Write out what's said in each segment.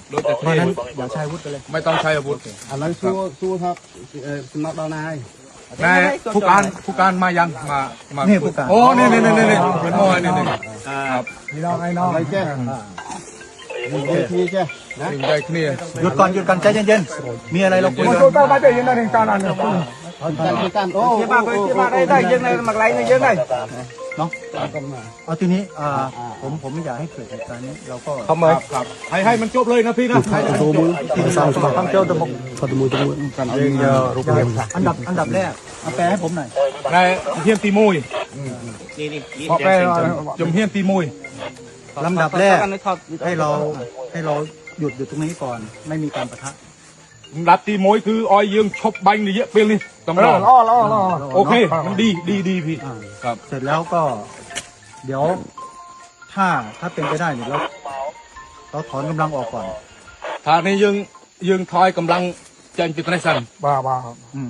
โดยแต่ เพราะนั้นอย่าใช้อาวุธไปเลย ไม่ต้องใช้อาวุธ อะไรสู้ครับสำนักดาวนาย นายผู้การมายังมา นี่ผู้การ โอ้นี่เป็นโอ้นี่ครับ พี่น้องไอ้น้อง อะไรเจ้มีทีเจ้นะ สิ่งใดគ្នា หยุดก่อนใจเย็นๆมีอะไรเราคุยกัน กันโอ้ได้ยังไงมาไล่ในยังไง เนาะเอาทีนี้ผมไม่อยากให้เกิดเหตุการณ์นี้เราก็ ทำไมครับให้มันจบเลยนะพี่นะ ที่สองทำเจ้าตะบกกันเองอันดับแรกเอาแปลให้ผมหน่อย นายเฮียนตีมุยพอไปจมเฮียนตีมุย ลำดับแรกให้เราหยุดอยู่ตรงนี้ก่อนไม่มีการปะทะ รับตีมุยคือออยยืงชบบังนี่เยอะไปเลยต้องรอโอเคมันดีพี่ครับ เสร็จแล้วก็เดี๋ยวถ้าเป็นไปได้เนี่ยเราถอนกำลังออกก่อน ทางนี้ยืงทอยกำลังแจ้งปิดในสัน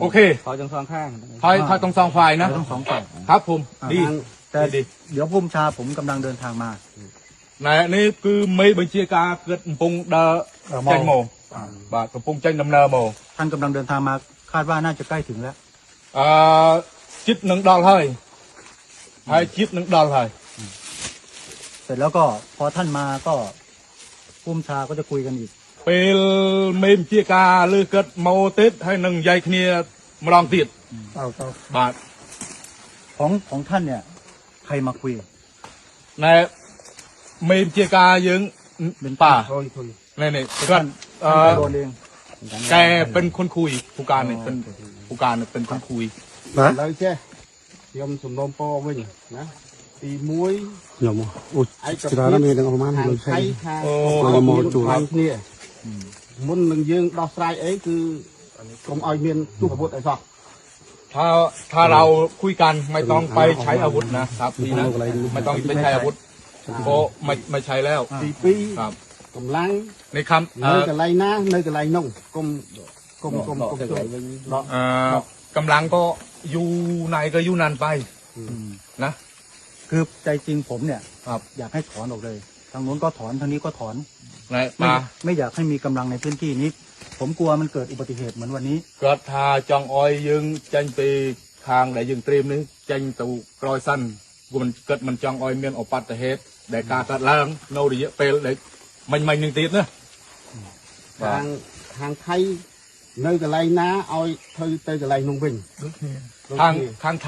โอเค ขอจังสองข้าง ทอยตรงสองฝ่ายนะ ทั้งสองฝ่าย ครับผมดี แต่เดี๋ยวพุ่มชาผมกำลังเดินทางมา นี่คือไม่บัญชีการเกิดปงเดอแจ้งโมบาทปงแจ้งดำเนินโม ท่านกำลังเดินทางมาคาดว่าน่าจะใกล้ถึงแล้ว จิตหนึ่งดอลให้จิตหนึ่งดอลให้ เสร็จแล้วก็พอท่านมาก็พุ่มชาก็จะคุยกันอีก เป็นเมมเชียกาหรือเกิดโมติดให้หนึ่งใหญ่เนียมาลองติดบาท ของท่านเนี่ยใครมาคุย ในเมมเชียกายังเป็นป่านี่ก็ โดนเอง แกเป็นคนคุยผู้การเนี่ยเป็นผู้การเนี่ยเป็นคนคุย เลยเจ้ยมสมนมโปวิ่งนะตีมุ้ย ยมโอ้จะได้ไม่ได้ประมาณ ทาง เลย ไท ใช่ ยทาง เรามองจุด ทางเนี่ยมุนหนึ่งยืงดอกสายเอ้คือกรมอ้อยเมียนจุกอาวุธไอ้ซอก ถ้าเราคุยกันไม่ต้องไปใช้อาวุธนะครับพี่นะไม่ต้องไปใช้อาวุธเพราะไม่ใช้แล้ว ตีปี ครับ กำลัง ในคำ เนื้อกระไรนะเนื้อกระไรน่องกลมกำลังก็อยู่ไหนก็อยู่นานไปนะ คือใจจริงผมเนี่ย ครับ อยากให้ถอนออกเลย ทางโน้นก็ถอนทางนี้ก็ถอน ไหน ไม่อยากให้มีกำลังในพื้นที่นี้ ผมกลัวมันเกิดอุบัติเหตุเหมือนวันนี้ ก็ทาจองออยยังจังไปทางได้ยังเตรียมนี้จังตูกรอยสั้นกูมันเกิดมันจองออยเมียนอปัตเหตุได้การกัดล้างโนดิเยเปลได้มันหนึ่งตีนะ ทางไทยเนื้อกระไรนะอ้อยเธอเตยกระไรนุ่งวิ่ง ทางไ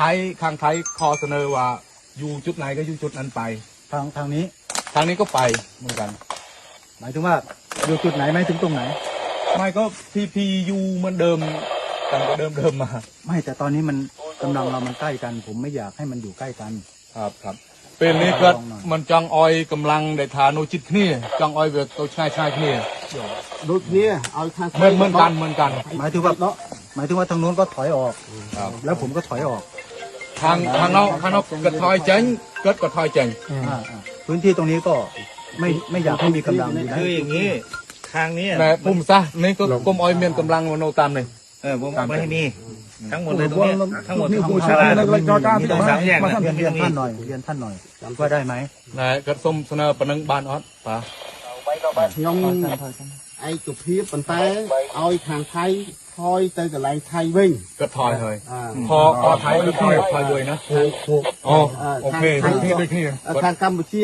ทยคอเสนอว่าอยู่จุดไหนก็อยู่จุดนั้นไป ทางนี้ ทางนี้ก็ไปเหมือนกัน หมายถึงว่าอยู่จุดไหนไม่ถึงตรงไหน ไม่ก็พีอยู่เหมือนเดิมตั้งแต่เดิมมา ไม่แต่ตอนนี้มันกำลังเรามันใกล้กัน ผมไม่อยากให้มันอยู่ใกล้กัน ครับเป็นนี้ก็มันจองออยกำลังได้ทาโนจิตนี่จองออยเวทตัวชายนี่ ดูเนี่ยเอาทาง เหมือนกัน หมายถึงว่าทางโน้นก็ถอยออก ครับ แล้วผมก็ถอยออก ทางนอกกระทอยเจ๋งเกิดกระทอยเจ๋ง พื้นที่ตรงนี้ก็ไม่อยากให้มีกำลังอยู่นะ คืออย่างนี้ทางนี้ แต่ปุ่มซะนี่ก็กรมออยเมียนกำลังโนตามเลย ผมไม่ให้มีทั้งหมดเลยตรงนี้ทั้งหมดทั้งชาลามีตรงสามแยกนะ เรียนท่านหน่อยว่าได้ไหม นายกระสมเสนอปนังบานออสป่ะ ยมไอ้จุดพีบปันแต่เอาทางไทยทอยเตยกระไรไทยวิ่ง กระทอยเลยพอไทยก็ทอยด้วยนะอ๋อโอเคด้วยนี่ ทางกัมพูชี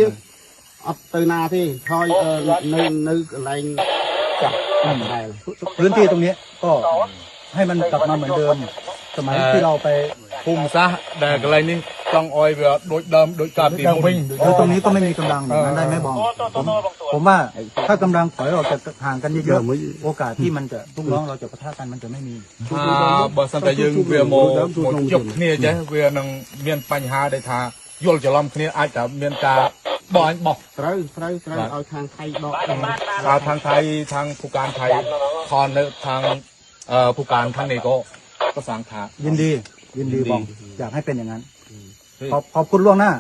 เอาเตยนาที่ทอยนึกอะไรจับ พื้นที่ตรงนี้ก็ให้มันกลับมาเหมือนเดิม สมัยที่เราไป ปุ่มซะแต่อะไรนี่ต้องออยแบบโดยเดิมโดยการตีมุ้ง คือตรงนี้ก็ไม่มีกำลังอย่างนั้นได้ไหมบองผมว่าถ้ากำลังถอยออกจากห่างกันเยอะๆโอกาสที่มันจะทุกน้องเราจะปะทะกันมันจะไม่มี บสันแต่ยังเวียโมจบเนี่ยจ้ะเวียนังเมียนปัญหาได้ทายลจะล้อมเนี่ยอาจจะเมียนกาบอก เตยเอาทางไทยบอก ทางไทยทางผู้การไทยคอนและทางผู้การทางนี้ก็สั่งขา ยินดีบองอยากให้เป็นอย่างนั้นขอบคุณล่วงหน้า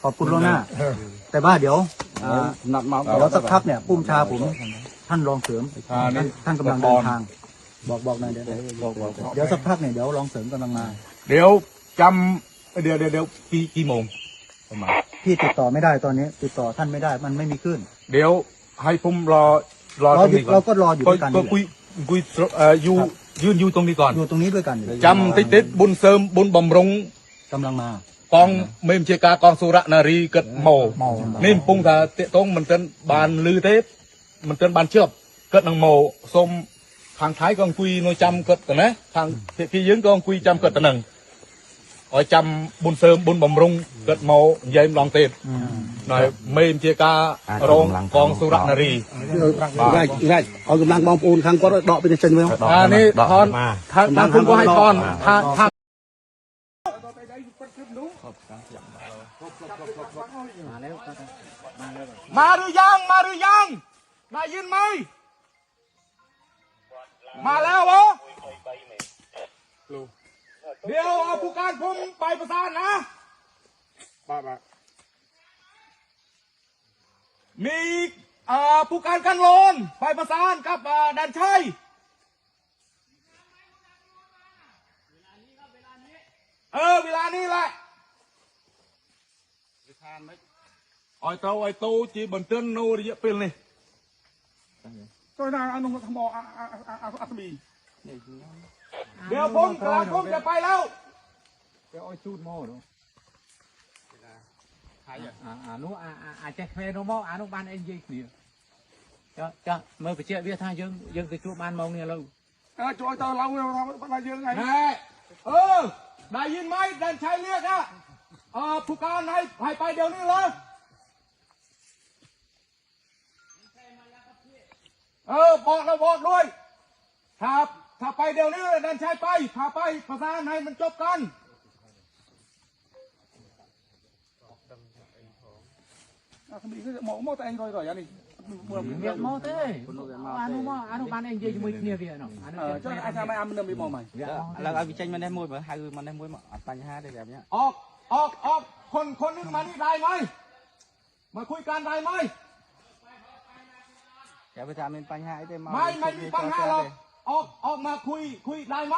ขอบคุณล่วงหน้า แต่ว่าเดี๋ยวสักพักเนี่ยปุ้มชาผมท่านรองเสริมท่านกำลังเดินทางบอกหน่อยเดี๋ยวสักพักเนี่ยเดี๋ยวรองเสริมกำลังมา เดี๋ยวจำเดี๋ยวกี่โมงประมาณ พี่ติดต่อไม่ได้ตอนนี้ติดต่อท่านไม่ได้มันไม่มีขึ้น เดี๋ยวให้ผมรอ รอ เรา ตรงนี้ก่อน เราก็รออยู่ด้วยกัน ก็ นี่แหละ คุยยืนอยู่ตรงนี้ก่อน อยู่ตรงนี้ด้วยกัน จำติดบุญเสริมบุญบำรุง กำลังมา กองเมมเจกากองสุรนารีเกิดโมนี่ปุงตาเตะตรงมันเป็นบานลือเทปมันเป็นบานเชือบเกิดนางโมส้มทางท้ายกองคุยน้อยจำเกิดแต่นะทางพี่ยืนกองคุยจำเกิดแต่หนึ่งอ๋อจำบุญเสริมบุญบำรุงเกิดโมเยี่ยมลองเตะหน่อยเมมเจการงกองสุรนารี ได้เอากำลังมองปูนครั้งก็ดอกไปจะเชิญไว้ นี่ทอนทางคุณก็ให้ทอนทางมาหรือยังได้ยินไหมมาแล้วเหรอเดี๋ยวเอาผู้การผมไปประสานนะมีผู้การกันโลนไปประสานกับดันชัยเวลานี้แหละไอ้โตจีบันเทิงโนริยะเป็นเลยตัวนาอนุธรรมอัศมีเดี๋ยวผมจะไปแล้วเดี๋ยวไอ้จูดโม่ดูนู้จะเคยนู้มอนุบาลเองยิงเนี่ยจะเมื่อไปเชื่อเบี้ยท่ายังจะจูบบ้านมองเนี่ยเราจอยต่อเราทำอะไรยังไงได้ยินไหมดันชัยเรียกอะผู้การให้ไปเดี๋ยวนี้เลยบอกด้วยถ้าไปเดี๋ยวนี้ดันชัยไปพาไปประสานให้มันจบกันมีก็หมอแต่เองrồi anh đi việc mò thế anu ban anh chơi mới kia việc nào cho ai sao mai ăn mình bị mò mày แล้วเอาวิจัยมันได้มวยบ่ให้มันได้มวยปัญหาได้แบบเนี้ยออกคนนึงมานี่ได้ไหมมาคุยกันได้ไหมอย่าไปทำเป็นปัญหาไอ้เต้มาไม่มีปัญหาหรอกออกมาคุยได้ไหม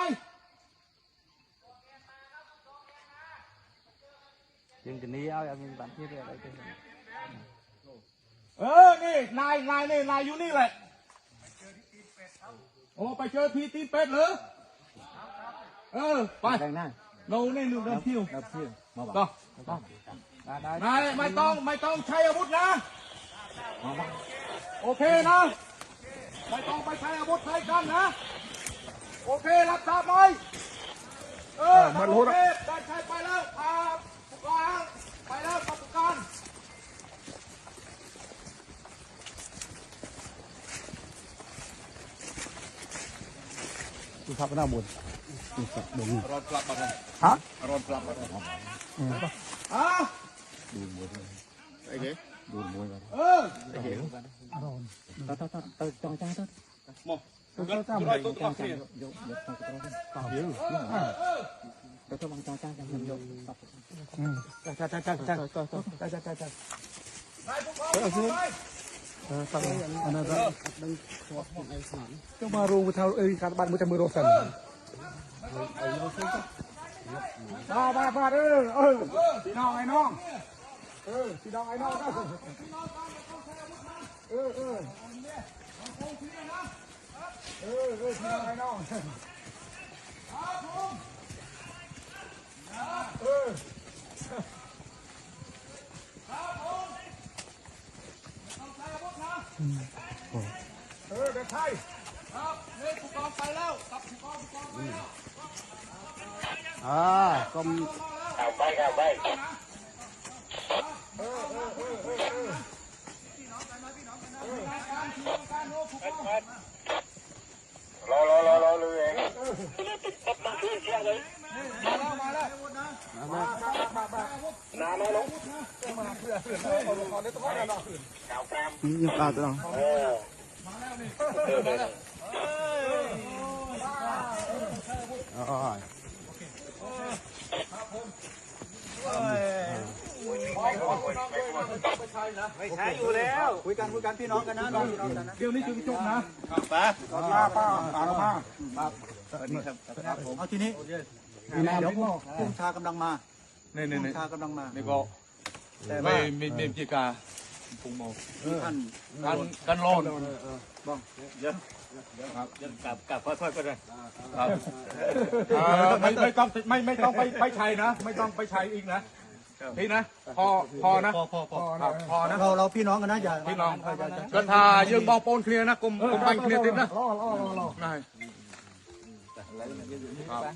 จึงกันนี้เอามีปัญหาอะไรเต้นี่นายอยู่นี่แหละโอ้ไปเจอที่ตีเป็ดเหรอไปโน่นี่เดินเที่ยวก็นายไม่ต้องใช้อาวุธนะโอเคนะไม่ต้องไปใช้อาวุธใช้กันนะโอเครับทราบไหมมันโอเคได้ใช้ไปแล้วผู้การไปแล้วผู้การดูภาพหน้าบนรอนกลับมาเลยรอนกลับมาเลยดูมวยไอ้เก๋ดูมวยกันไอ้เก๋ต้องจ้าต้องมองจ้าไม่ต้องจ้าเยอะก็ต้องจ้ากันยกจ้าจะมารู้ว่าเท่าการบ้านมันจะมือโรสันบ้าพี่น้องไอ้น้องพี่น้องไอ้น้องพี่น้องไอ้น้องเด็กไทยครับนี่ผู้กองไปแล้วกับผู้กองก็ไปรอเลยเองมาแล้วน้ำมาลงยังปลาตัวน้องไม่ใช่อยู่แล้วคุยกันพี่น้องกันนะเดี๋ยวนี้จะจบนะป้าเอาทีนี้เดี๋ยวพุ่งชากำลังมานี่ชากำลังมานี่ก็ไม่เจียกา ปุงโม ท่าน กันโลน กับค่อยๆก็ได้ ครับไม่ต้องไปชัยนะ ไม่ต้องไปชัยอีกนะพี่นะพอนะครับพอนะ เราพี่น้องกันนะอย่า พี่น้องก็ถ้าយើងបងប្អូនគ្នាណាកុំបាញ់គ្នាទៀតណាណា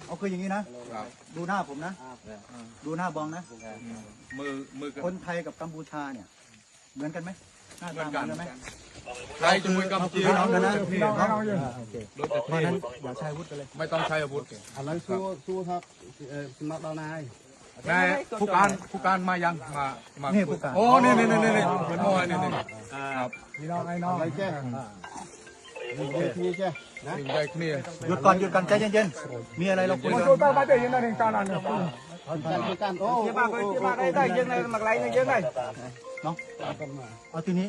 เอาคืออย่างนี้นะ ดูหน้าผมนะ ดูหน้าบองนะ มือกัน คนไทยกับกัมพูชาเนี่ย เหมือนกันไหมหน้าตาเหมือนกันไหม ใครជាមួយកម្ពុជា พี่น้องกันนะ พี่ พี่ น้ น้ อ อง ง โอเค เพราะฉะนั้นอย่าใช้อาวุธไปเลย ไม่ต้องใช้อาวุธ ឥឡូវសួរថាសំណត់ដល់ណាហើយ តែผู้การมายังมา นี่ผู้การ โอ้นี่โอ้นี่ครับ ឥឡូវចេះនិយាយគ្នាចេះណា និយាយគ្នា หยุดก่อนใจเย็นๆมีอะไรเราคุยกัน ហើយជួយកាន់អូជាបាក់អីដែរយើងនៅមួយកន្លែងនេះយើងហើយ เนาะเอาทีนี้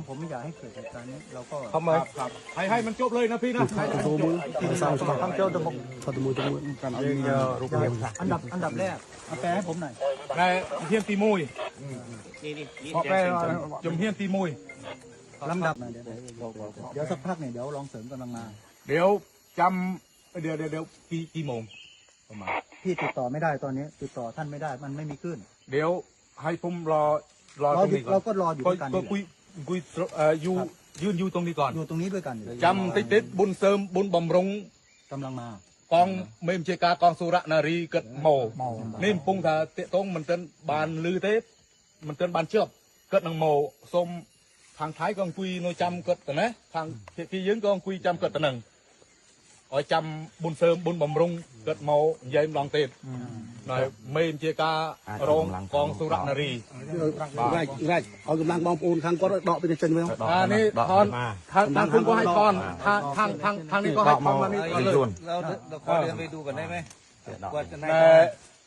ผมไม่อยากให้เกิดเหตุการณ์นี้เราก็ ครับให้มันจบเลยนะพี่นะให้มันจบ ทำเจ้าตะบก Satu mui tu mui. อันดับแรกเอาแปลให้ผมหน่อย ในเฮียนตีมุย นี่ ជំហានទី1 ลำดับหน่อยเดี๋ยวสักพักเนี่ยเดี๋ยวลองเสริมกำลังมา เดี๋ยวจำเดี๋ยวกี่โมงประมาณ พี่ติดต่อไม่ได้ตอนนี้ติดต่อท่านไม่ได้มันไม่มีขึ้น เดี๋ยวให้ผมรอตรงนี้ก่อน เราก็รออยู่ด้วยกัน ก็คุยยืนตรงนี้ก่อน อยู่ตรงนี้ด้วยกัน จำติดบุญเสริมบุญบำรุง กำลังมาก องเมมเจกากองสุรนารีเกิดโมนี่ปุงถ้าเตะตรงมันเต้นบานลือเทปมันเต้นบานเชือบเกิดนังโมส้มทางท้ายกองคุยโนจำเกิดแต่นะทางที่ยืนกองคุยจำเกิดแต่หนึ่งอ๋อจำบุญเสริมบุญบำรุงเกิดโมเยี่ยมลองเตะหน่อยเมมเจการงกองสุรนารี Raj,เอากำลังบองปูนข้างก็ดอกเป็นเช่นไหม นี่ทอนทางคุณก็ให้ทอนทางนี้ก็ให้ทอนมานี่เลย เราขอเดินไปดูกันได้ไหมว่าจะไหน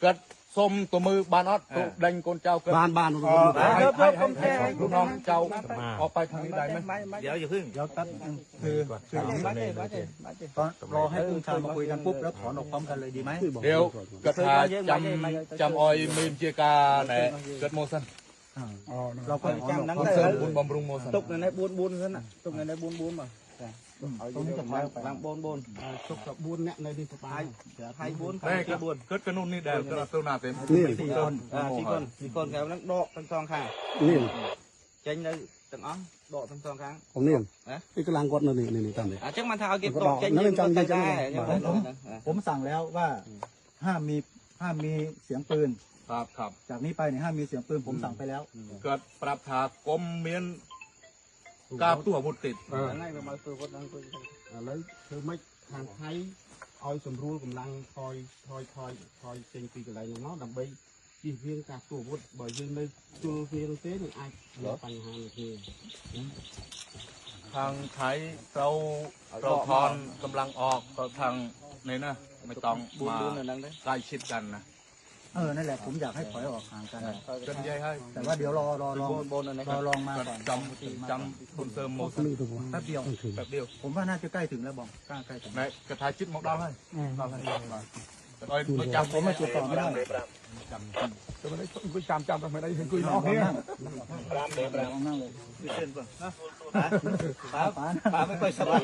เกิดส้มตัวมือบานอดตัวดังคนเจ้าเกิด บ้าน ให้ลูกน้องเจ้าออกไปทางนี้ได้ไหม เดี๋ยวอย่าพึ่ง เดี๋ยวแป๊บนึงคือตอนรอให้ผู้ชายมาคุยกันปุ๊บแล้วถอนออกพร้อมกันเลยดีไหม เดี๋ยวกระทาจำออยเมนเจกาไหนเกิดโมซัน เราก็ถอนออก บุญเสริมบุญบำรุงโมซัน ទុកនៅនេះ4សិនទុកនៅនេះ4មក ตรงนี้จะถอยออกไป ឡើង4ទុកតែ4អ្នកនៅនេះសបាយហើយ4 แม่เกิดกระนุ่นนี่แดดกระตุ้นนาเต็ม 4 คน 4คนគេហ្នឹងដកទាំងសងខាង นี่ ចេញនៅទាំងអស់ដកទាំងសងខាង ผมนี่นี่กำลังกดนี่ตามนี้ អញ្ចឹងមិនថាឲ្យគេដកចេញយើងទៅដែរ ผมสั่งแล้วว่าห้ามมีเสียงปืน ครับ จากนี้ไปเนี่ยห้ามมีเสียงปืนผมสั่งไปแล้ว เกิดปรับถากรมเมียนกาบตัวบุตรติด ហ្នឹងវាមកធ្វើគាត់ហ្នឹងឥឡូវធ្វើម៉េចខាងថៃឲ្យសម្រួលកម្លាំងថយចេញពីកន្លែងហ្នឹងមកដើម្បីជៀសវាងការធ្វើអាវុធបើយើងនៅជួលវាទេនឹងអាចមានបញ្ហានេះទេ ทางไทยเราทอนกำลังออกเราทางนี่นะไม่ต้องมาใกล้ชิดกันนะ นั่นแหละผมอยากให้ถอยออกห่างกัน เป็นยัยให้ แต่ว่าเดี๋ยวรอลองมาก่อน จำบุญเสริมโมซัน แป๊บเดียว แบบเดียว ผมว่าน่าจะใกล้ถึงแล้วบองใกล้ถึง ในกระทายชิดหมอกดาวให้แต่เราจำ ผมไม่ติดต่อไม่ได้ จำไม่ได้เห็นคุย ล น้ อ อง งเนี่ย นั่งเลย เส้นป่ะ ป๋า ป้าไม่ค่อยสบาย